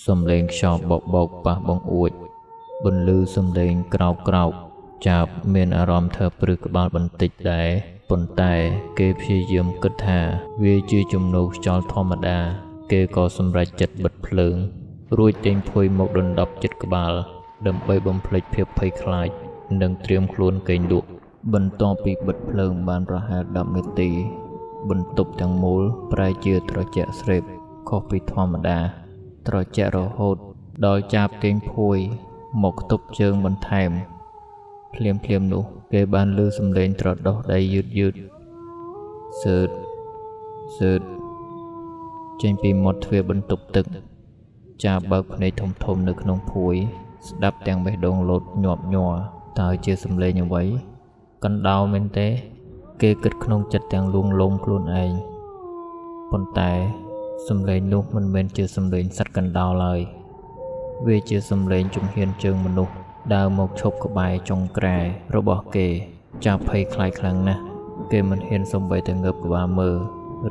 សំឡេងខ្យល់បោកប៉ះបង្អួចបន្លឺសំឡេងក្រោកចាប់មានអារម្មណ៍ធ្វើព្រឹកក្បាលបន្តិចដែរប៉ុន្តែគេព្យាយាមគិតថាវាជាជំនោរខ្យល់ធម្មតាគេក៏សម្រេចចិត្តបិទភ្លើងរួចទាញភួយមកដណ្ដប់ចិត្តក្បាលដើម្បីបំភ្លេចភាពភ័យខ្លាចនិងត្រៀមខ្លួនគេងលក់បន្ទាប់ពីបិទភ្លើងបានប្រហែល10នាទីបន្ទប់ទាំងមូលប្រែជាត្រជាក់ស្រេបខុសពីធម្មតាត្រជាក់រហូតដល់ចាប់ទាញភួយមកទប់ជើងបន្ថែមភ្លាមនោះគេបានឮសំឡេងត្រដោះដៃយឺតសឺតចេញពីមាត់ទ្វារបន្ទប់ទឹកចាប់បើកភ្នែកធំនៅក្នុងភួយស្ដាប់ទាំងបេះដូងលោតញាប់ញ័រតើជាសំឡេងអ្វីកណ្ដោមែនទេគេគិតក្នុងចិត្តទាំងលួងលោមខ្លួនឯងប៉ុន្តែសំឡេងនោះមិនមែនជាសំឡេងសត្វកណ្ដោឡើយវាជាសំឡេងជំហានជើងមនុស្សដើរមកឈប់ក្បែរចុងក្រែរបស់គេចាប់ភ័យខ្លាចខ្លាំងណាស់គេមិនហ៊ានសូម្បីតែងើបក្បាលមើល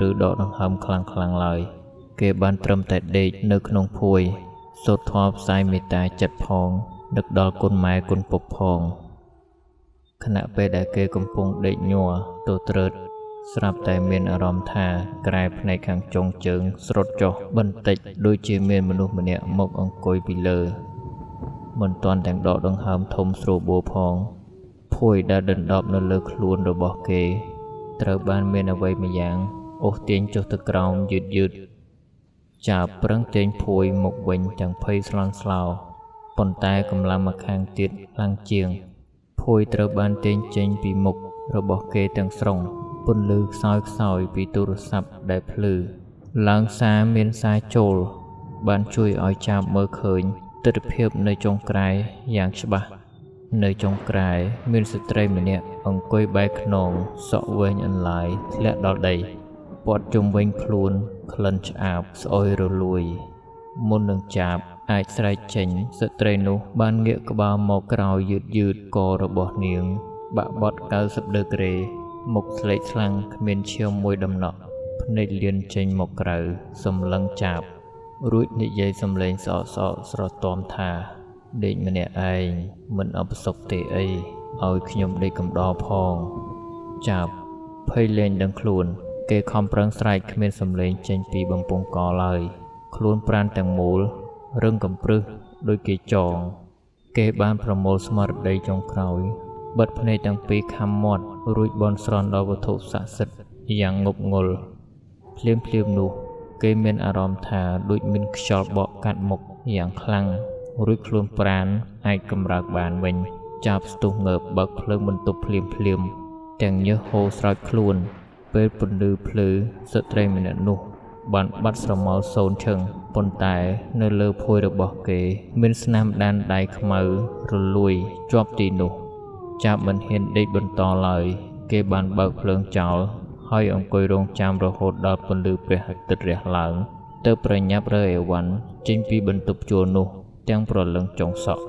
ឬដកដង្ហើមខ្លាំងឡើយគេបានត្រឹមតែដេកនៅក្នុងភួយសូត្រធម៌ផ្សាយមេត្តាចិត្តផងនឹកដល់គុណម៉ែគុណពុកផងខណៈពេលដែលគេកំពុងដេកញ័រទៅត្រើតស្រាប់តែមានអារម្មណ៍ថាក្រែភ្នែកខាងចុងជើងស្រុតចុះបន្តិចដូចជាមានមនុស្សម្នាក់មកអង្គុយពីលើមិនទាន់ទាំងដកដង្ហើមធំស្រួលបួរផងភួយដែលដណ្ដប់នៅលើខ្លួនរបស់គេត្រូវបានមានអ្វីម្យ៉ាងអូសទាញចុះទៅក្រោមយឺតចាប់ប្រឹងទាញភួយមកវិញទាំងភ័យស្លន់ស្លោប៉ុន្តែកម្លាំងមកខាងទៀតខ្លាំងជាងភួយត្រូវបានទាញចេញពីមុខរបស់គេទាំងស្រុងពន្លឺខ្សោយពីទូរស័ព្ទដែលភ្លឺឡើងសារមានសារចូលបានជួយឲ្យចាប់មើលឃើញទិដ្ឋភាពនៅចុងក្រែយ៉ាងច្បាស់នៅចុងក្រែមានស្ត្រីម្នាក់អង្គុយបែរខ្នងសក់វែងអន្លាយធ្លាក់ដល់ដីព័ទ្ធជុំវិញខ្លួនក្លិនឆ្អាបស្អុយរលួយមុននឹងចាប់អាចស្រែកចេញស្ត្រីនោះបានងាកក្បាលមកក្រោយយឺតករបស់នាងបាក់បត់90ដឺក្រេមុខស្លេកស្លាំងគ្មានឈាមមួយដំណក់ភ្នែកលៀនចេញមកក្រៅសម្លឹងចាប់រួចនិយាយសំឡេងស្អកស្រទាំថាដេកម្នាក់ឯងមិនអបសុខទេអីឲ្យខ្ញុំដេកកំដរផងចាប់ភ័យលែងដឹងខ្លួនគេខំប្រឹងស្រែកគ្មានសំឡេងចេញពីបំពង់កឡើយខ្លួនប្រាណទាំងមូលរឹងកំព្រឹសដូចគេចងគេបានប្រមូលស្មារតីចុងក្រោយបិទភ្នែកទាំងពីរខំមាត់រួចបន់ស្រន់ដល់វត្ថុស័ក្តិសិទ្ធិយ៉ាងងប់ងល់ភ្លាមនោះគេមានអារម្មណ៍ថាដូចមានខ្យល់បក់កាត់មុខយ៉ាងខ្លាំងរួចខ្លួនប្រាណអាចកម្រើកបានវិញចាប់ស្ទុះងើបបើកភ្លើងបន្ទប់ភ្លាមទាំងញើសហូរស្រោចខ្លួនពេលពន្លឺភ្លឺស្ត្រីម្នាក់នោះបានបាត់ស្រមោលសូនឈឹងប៉ុន្តែនៅលើភួយរបស់គេមានស្នាមដានដៃខ្មៅរលួយជាប់ទីនោះចាប់មិនហ៊ានដេកបន្តឡើយគេបានបើកភ្លើងចោលហើយអង្គុយរងចាំរហូតដល់ពន្លឺព្រះអាទិត្យរះឡើងទើបប្រញាប់រើអីវ៉ាន់ចេញពីបន្ទប់ជួលនោះទាំងប្រលឹងចុងសក់